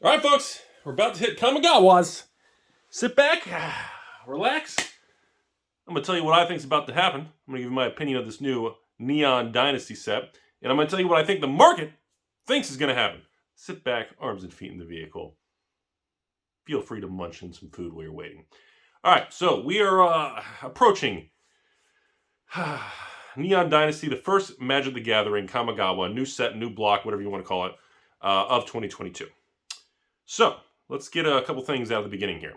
All right, folks, we're about to hit Kamigawas. Sit back, relax. I'm going to tell you what I think is about to happen. I'm going to give you my opinion of this new Neon Dynasty set, and I'm going to tell you what I think the market thinks is going to happen. Sit back, arms and feet in the vehicle. Feel free to munch in some food while you're waiting. All right, so we are approaching Neon Dynasty, the first Magic the Gathering Kamigawa, new set, new block, whatever you want to call it, of 2022. So, let's get a couple things out of the beginning here.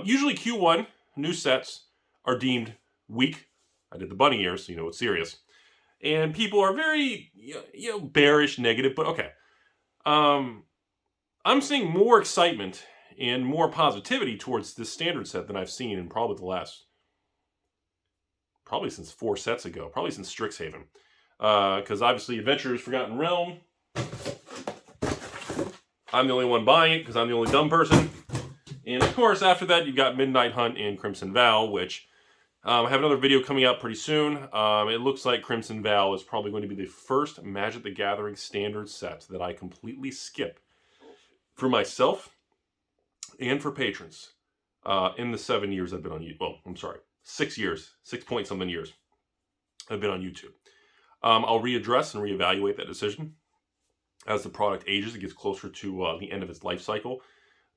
Usually Q1, new sets are deemed weak. I did the bunny ears, so you know it's serious. And people are very, bearish, negative, but okay. I'm seeing more excitement and more positivity towards this standard set than I've seen in probably since 4 sets ago, probably since Strixhaven. Because obviously Adventurer's Forgotten Realm, I'm the only one buying it because I'm the only dumb person. And of course, after that, you've got Midnight Hunt and Crimson Vow, which I have another video coming out pretty soon. It looks like Crimson Vow is probably going to be the first Magic the Gathering standard set that I completely skip for myself and for patrons in the 7 years I've been on YouTube. Well, I'm sorry, 6 years, 6-point-something years I've been on YouTube. I'll readdress and reevaluate that decision as the product ages. It gets closer to the end of its life cycle.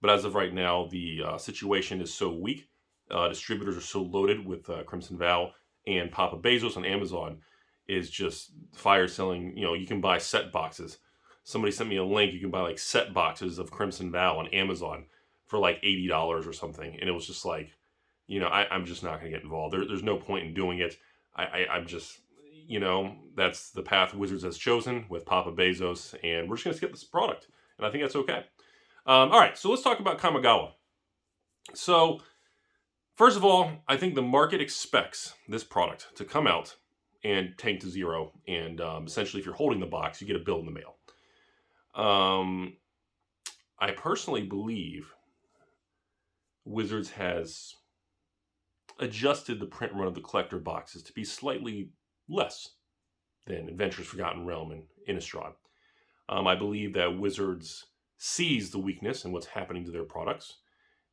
But as of right now, the situation is so weak. Distributors are so loaded with Crimson Vow, and Papa Bezos on Amazon is just fire selling. You can buy set boxes. Somebody sent me a link. You can buy like set boxes of Crimson Vow on Amazon for like $80 or something. And it was just like, I'm just not going to get involved. There's no point in doing it. I'm just, that's the path Wizards has chosen with Papa Bezos, and we're just going to skip this product. And I think that's okay. All right, so let's talk about Kamigawa. So, first of all, I think the market expects this product to come out and tank to zero. And essentially, if you're holding the box, you get a bill in the mail. I personally believe Wizards has adjusted the print run of the collector boxes to be slightly less than Adventurer's Forgotten Realm and Innistrad. I believe that Wizards sees the weakness in what's happening to their products,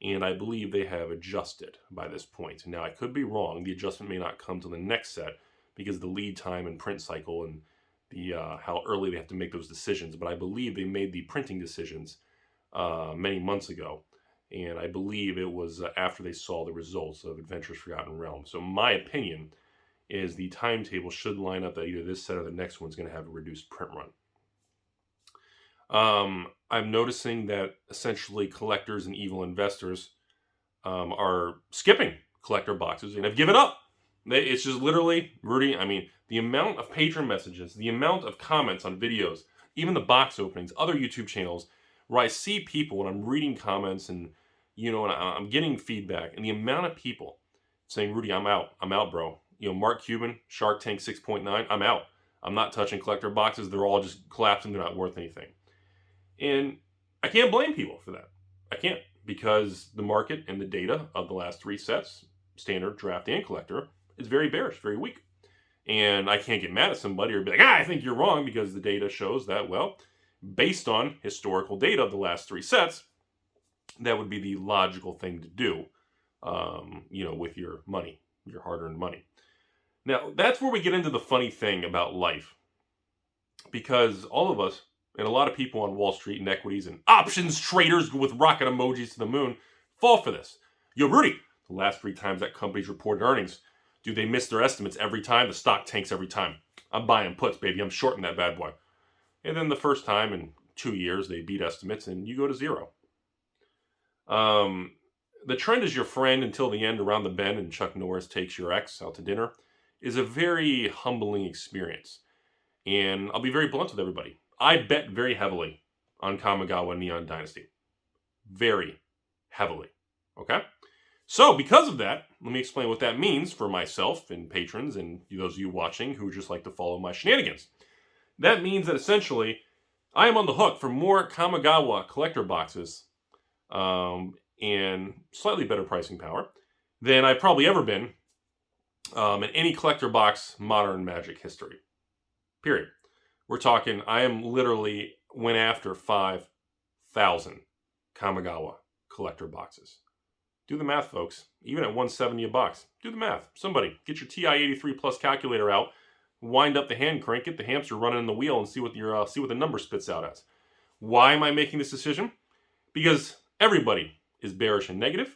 and I believe they have adjusted by this point. Now, I could be wrong. The adjustment may not come to the next set because of the lead time and print cycle and the how early they have to make those decisions, but I believe they made the printing decisions many months ago, and I believe it was after they saw the results of Adventurer's Forgotten Realm. So my opinion is the timetable should line up that either this set or the next one's going to have a reduced print run. I'm noticing that essentially collectors and evil investors are skipping collector boxes and have given up. It's just literally, Rudy, the amount of patron messages, the amount of comments on videos, even the box openings, other YouTube channels, where I see people and I'm reading comments and, and I'm getting feedback, and the amount of people saying, Rudy, I'm out, bro. Mark Cuban, Shark Tank 6.9, I'm out. I'm not touching collector boxes. They're all just collapsing. They're not worth anything. And I can't blame people for that. I can't, because the market and the data of the last 3 sets, standard, draft, and collector, is very bearish, very weak. And I can't get mad at somebody or be like, I think you're wrong, because the data shows that, well, based on historical data of the last 3 sets, that would be the logical thing to do, with your money, your hard-earned money. Now, that's where we get into the funny thing about life. Because all of us, and a lot of people on Wall Street and equities and options traders with rocket emojis to the moon, fall for this. Yo, Rudy, the last 3 times that companies reported earnings, do they miss their estimates every time? The stock tanks every time. I'm buying puts, baby. I'm shorting that bad boy. And then the first time in 2 years, they beat estimates and you go to zero. The trend is your friend until the end around the bend and Chuck Norris takes your ex out to dinner is a very humbling experience. And I'll be very blunt with everybody. I bet very heavily on Kamigawa Neon Dynasty. Very heavily. Okay? So, because of that, let me explain what that means for myself and patrons and those of you watching who just like to follow my shenanigans. That means that essentially, I am on the hook for more Kamigawa collector boxes and slightly better pricing power than I've probably ever been in any collector box modern Magic history. Period. We're talking, I am literally went after $5,000 1,000 Kamigawa collector boxes. Do the math, folks. Even at $170 a box, do the math. Somebody, get your TI-83 Plus calculator out, wind up the hand crank, get the hamster running in the wheel, and see what the number spits out as. Why am I making this decision? Because everybody is bearish and negative.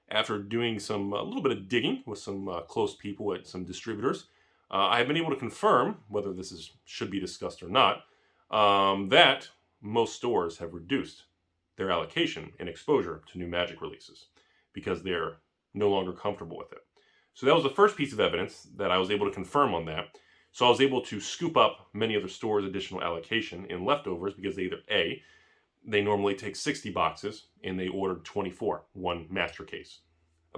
After doing a little bit of digging with some close people at some distributors, I have been able to confirm, whether this should be discussed or not, that most stores have reduced their allocation and exposure to new Magic releases because they're no longer comfortable with it. So that was the first piece of evidence that I was able to confirm on that. So I was able to scoop up many other stores' additional allocation in leftovers because they normally take 60 boxes and they ordered 24, one master case.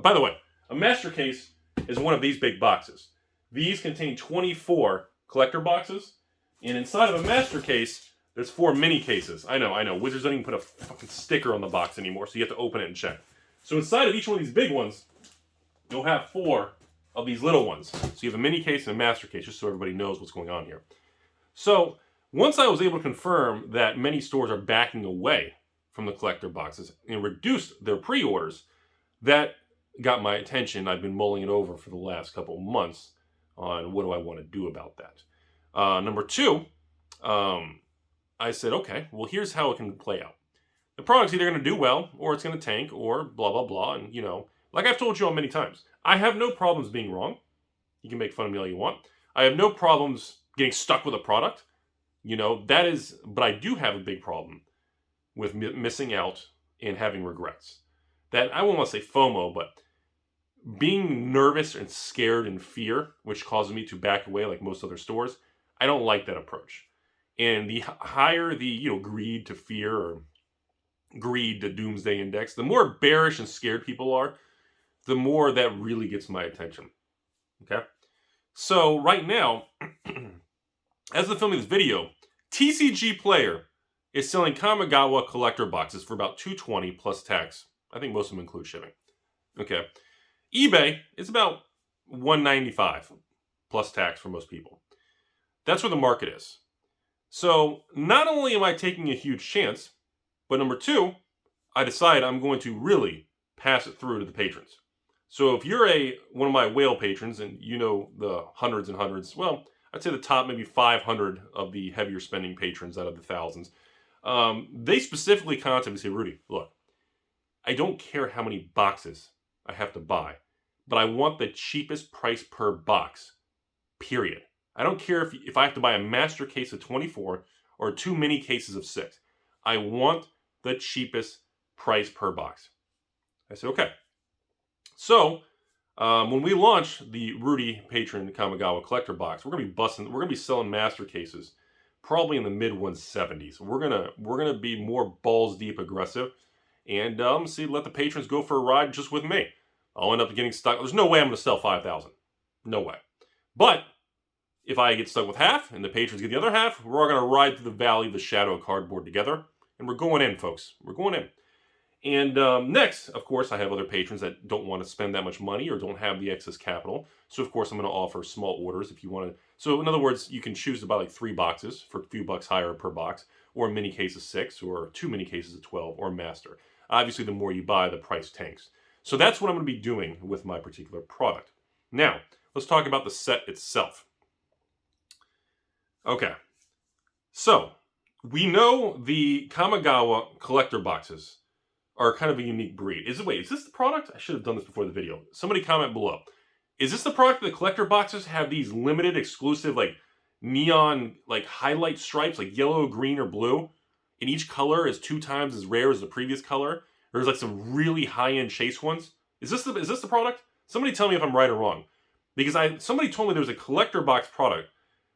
By the way, a master case is one of these big boxes. These contain 24 collector boxes, and inside of a master case, there's 4 mini cases. I know. Wizards don't even put a fucking sticker on the box anymore, so you have to open it and check. So inside of each one of these big ones, you'll have 4 of these little ones. So you have a mini case and a master case, just so everybody knows what's going on here. So once I was able to confirm that many stores are backing away from the collector boxes and reduced their pre-orders, that got my attention. I've been mulling it over for the last couple of months on what do I want to do about that. Number 2, I said, okay, well, here's how it can play out. The product's either going to do well, or it's going to tank, or blah, blah, blah. And, like I've told you all many times, I have no problems being wrong. You can make fun of me all you want. I have no problems getting stuck with a product. But I do have a big problem with missing out and having regrets. That, I won't want to say FOMO, but being nervous and scared and fear, which causes me to back away like most other stores, I don't like that approach. And the higher the, greed to fear or greed to doomsday index, the more bearish and scared people are, the more that really gets my attention. Okay? So right now, as of filming this video, TCG Player is selling Kamigawa collector boxes for about $220 plus tax. I think most of them include shipping. Okay. eBay is about $195 plus tax for most people. That's where the market is. So not only am I taking a huge chance, but number 2, I decide I'm going to really pass it through to the patrons. So if you're one of my whale patrons, and you know the hundreds and hundreds, well, I'd say the top maybe 500 of the heavier spending patrons out of the thousands, they specifically contact me and say, Rudy, look, I don't care how many boxes I have to buy, but I want the cheapest price per box, period. I don't care if I have to buy a master case of 24 or 2 mini cases of 6. I want the cheapest price per box. I said, okay. So, when we launch the Rudy Patron Kamigawa collector box, we're gonna be selling master cases probably in the mid 170s. We're gonna be more balls deep aggressive and let the patrons go for a ride just with me. I'll end up getting stuck. There's no way I'm gonna sell 5,000. No way. But if I get stuck with half and the patrons get the other half, we're all gonna ride through the valley of the shadow of cardboard together, and we're going in, folks. We're going in. And next, of course, I have other patrons that don't want to spend that much money or don't have the excess capital. So, of course, I'm going to offer small orders if you want to. So, in other words, you can choose to buy like 3 boxes for a few bucks higher per box, or a mini case of 6, or 2 mini cases of 12, or master. Obviously, the more you buy, the price tanks. So that's what I'm going to be doing with my particular product. Now, let's talk about the set itself. Okay. So, we know the Kamigawa collector boxes are kind of a unique breed. Is this the product? I should have done this before the video. Somebody comment below. Is this the product that the collector boxes have these limited, exclusive, like, neon, like, highlight stripes, like yellow, green, or blue? And each color is 2 times as rare as the previous color? There's, like, some really high-end chase ones? Is this the product? Somebody tell me if I'm right or wrong. Because somebody told me there's a collector box product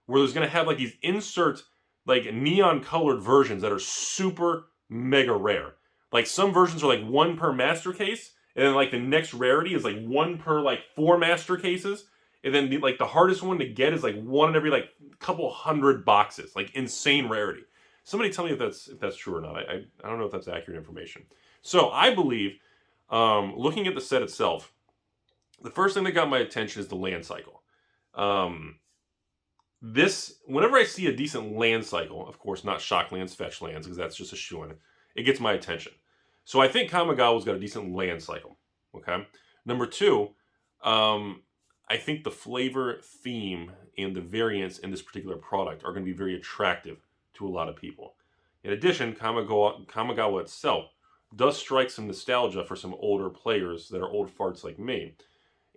where there's going to have, like, these insert, like, neon-colored versions that are super mega rare. Like, some versions are like 1 per master case, and then like the next rarity is like 1 per like 4 master cases, and then the hardest one to get is like 1 in every like couple hundred boxes, like insane rarity. Somebody tell me if that's true or not. I don't know if that's accurate information. So I believe, looking at the set itself, the first thing that got my attention is the land cycle. Whenever I see a decent land cycle, of course not shock lands, fetch lands, because that's just a shoo-in. it gets my attention. So I think Kamigawa's got a decent land cycle. Okay. Number two, I think the flavor, theme, and the variants in this particular product are going to be very attractive to a lot of people. In addition, Kamigawa itself does strike some nostalgia for some older players that are old farts like me.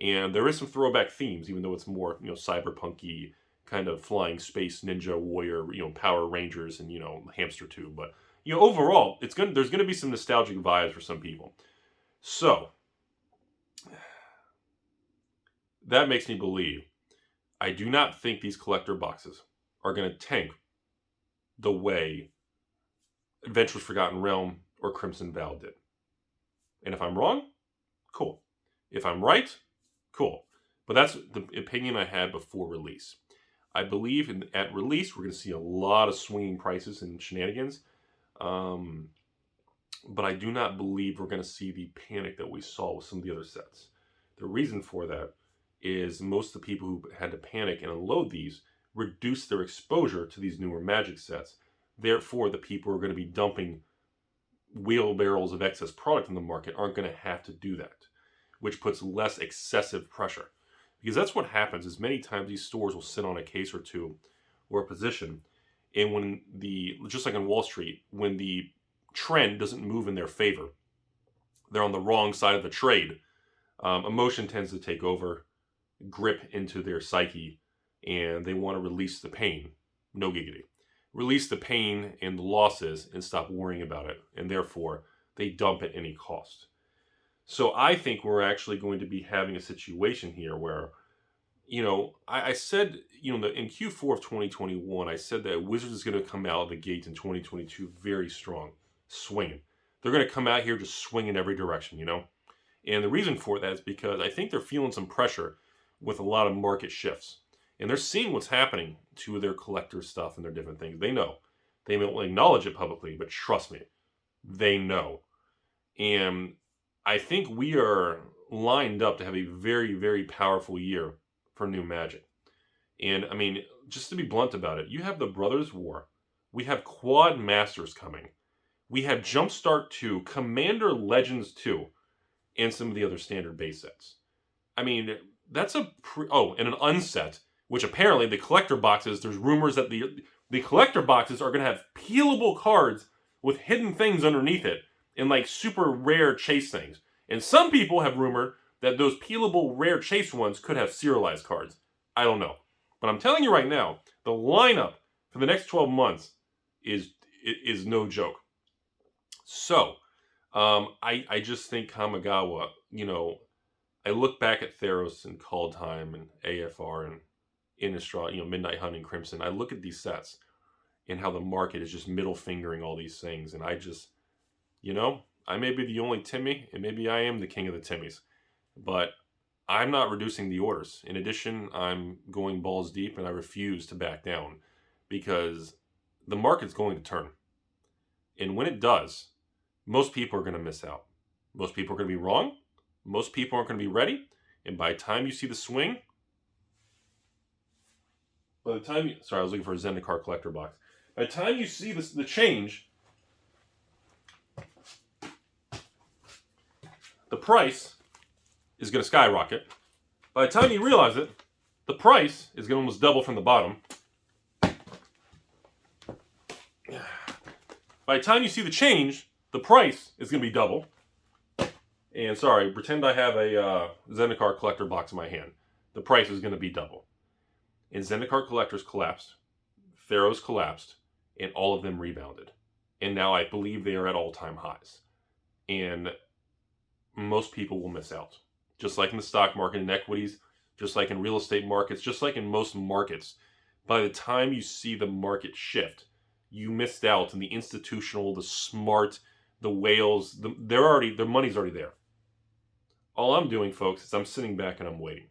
And there is some throwback themes, even though it's more, cyberpunky, kind of flying space ninja warrior, Power Rangers and, Hamster tube. But, overall, there's going to be some nostalgic vibes for some people. So, that makes me believe I do not think these collector boxes are going to tank the way Adventurer's Forgotten Realm or Crimson Vow did. And if I'm wrong, cool. If I'm right, cool. But that's the opinion I had before release. I believe at release, we're going to see a lot of swinging prices and shenanigans. But I do not believe we're going to see the panic that we saw with some of the other sets. The reason for that is most of the people who had to panic and unload these reduced their exposure to these newer Magic sets. Therefore, the people who are going to be dumping wheelbarrows of excess product in the market aren't going to have to do that, which puts less excessive pressure. Because that's what happens is many times these stores will sit on a case or two or a position, and when just like on Wall Street, when the trend doesn't move in their favor, they're on the wrong side of the trade. Emotion tends to take over, grip into their psyche, and they want to release the pain. No giggity. Release the pain and the losses and stop worrying about it, and therefore they dump at any cost. So I think we're actually going to be having a situation here where, I said, in Q4 of 2021, I said that Wizards is going to come out of the gate in 2022 very strong, swinging. They're going to come out here just swinging every direction, And the reason for that is because I think they're feeling some pressure with a lot of market shifts. And they're seeing what's happening to their collector stuff and their different things. They know. They won't acknowledge it publicly, but trust me, they know. And I think we are lined up to have a very, very powerful year for new Magic. And, just to be blunt about it, you have the Brothers War. We have Quad Masters coming. We have Jumpstart 2, Commander Legends 2, and some of the other standard base sets. That's and an unset, which apparently the collector boxes, there's rumors that the collector boxes are going to have peelable cards with hidden things underneath it and like super rare chase things. And some people have rumored that those peelable rare chase ones could have serialized cards. I don't know. But I'm telling you right now, the lineup for the next 12 months is no joke. So, I just think Kamigawa, I look back at Theros and Call Time and AFR and Innistrad, Midnight Hunt and Crimson. I look at these sets and how the market is just middle fingering all these things. And I just, I may be the only Timmy, and maybe I am the king of the Timmys. But I'm not reducing the orders. In addition, I'm going balls deep, and I refuse to back down because the market's going to turn. And when it does, most people are going to miss out. Most people are going to be wrong. Most people aren't going to be ready. And by the time you see the swing, I was looking for a Zendikar collector box. By the time you see the change, the price is going to skyrocket. By the time you realize it, the price is going to almost double from the bottom. By the time you see the change, the price is going to be double. And pretend I have a Zendikar collector box in my hand. The price is going to be double. And Zendikar collectors collapsed. Theros collapsed. And all of them rebounded. And now I believe they are at all-time highs. And most people will miss out. Just like in the stock market and equities, just like in real estate markets, just like in most markets. By the time you see the market shift, you missed out on the institutional, the smart, the whales. Their money's already there. All I'm doing, folks, is I'm sitting back and I'm waiting.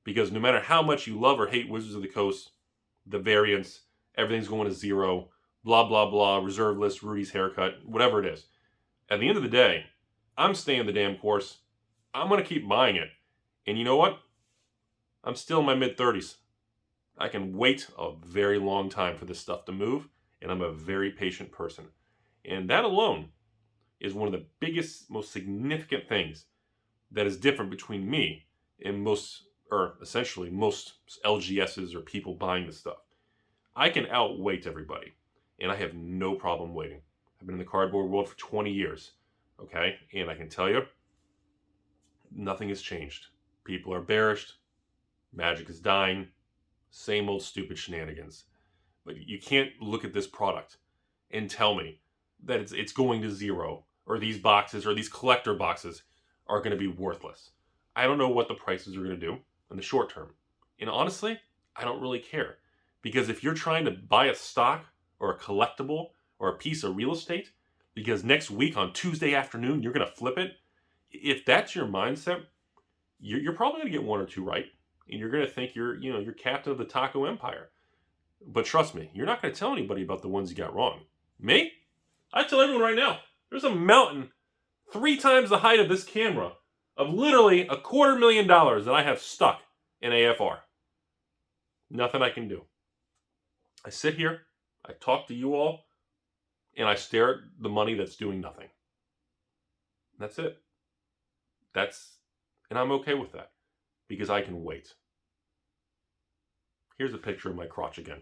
Because no matter how much you love or hate Wizards of the Coast, the variants, everything's going to zero, blah, blah, blah, reserve list, Rudy's haircut, whatever it is. At the end of the day, I'm staying the damn course. I'm going to keep buying it. And you know what? I'm still in my mid-30s. I can wait a very long time for this stuff to move, and I'm a very patient person. And that alone is one of the biggest, most significant things that is different between me and most, or essentially most LGSs or people buying this stuff. I can outweight everybody, and I have no problem waiting. I've been in the cardboard world for 20 years, okay? And I can tell you, nothing has changed. People are bearish, magic is dying, same old stupid shenanigans. But you can't look at this product and tell me that it's going to zero, or these boxes or these collector boxes are going to be worthless. I don't know what the prices are going to do in the short term. And honestly, I don't really care. Because if you're trying to buy a stock or a collectible or a piece of real estate, because next week on Tuesday afternoon, you're going to flip it, if that's your mindset, you're probably going to get one or two right. And you're going to think you're captain of the taco empire. But trust me, you're not going to tell anybody about the ones you got wrong. Me? I tell everyone right now, there's a mountain 3 times the height of this camera of literally $250,000 that I have stuck in AFR. Nothing I can do. I sit here, I talk to you all, and I stare at the money that's doing nothing. That's it. And I'm okay with that because I can wait. Here's a picture of my crotch again.